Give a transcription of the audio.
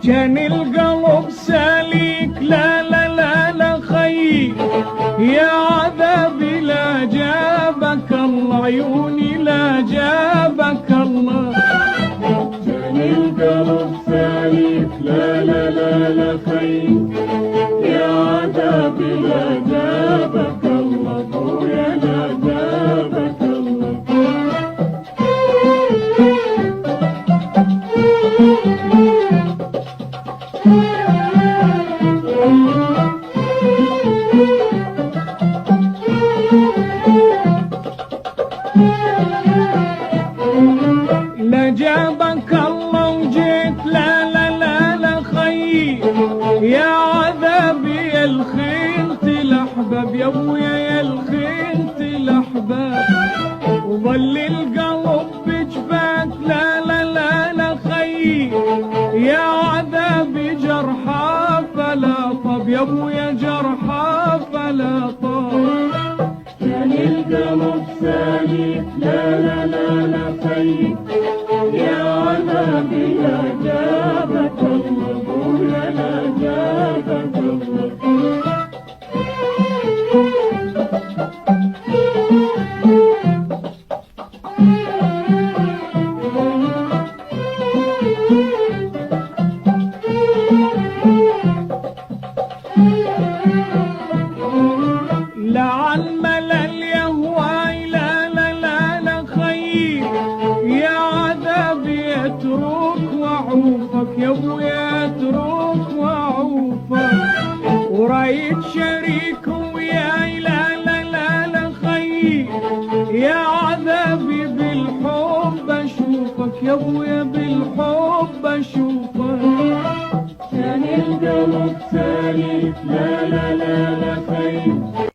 كان القلب سالك لا لا لا لا خي، يا عذابي لا جابك الله، عيوني لا جابك الله. كان القلب سالك لا لا لا لا خي، يا عذابي لا جابك الله، ابويا لا جابك الله. لا جابك الله وجيت لا لا لا لا خي، يا عذابي يا الخينت الاحباب، يا ابويا يا الخينت الاحباب. وظل القلب بجفاك لا لا لا لا خي، يا عذابي جرحى فلا طب، يا ابويا جرحى فلا طب. كان القلب سالك لا لا لا لا خي، يا عذابي لا جابك الله، ابويا لا جابك الله. لعن ملل يهواي لا لا لا لا خي، يا عذابي اترك وعوفك، يا ابويا اترك وعوفك. ورايت شريك وياي لا لا لا لا خي، يا عذابي بالحب اشوفك، يا ابويا بالحب اشوفك. كان القلب سالك لا لا لا لا خي،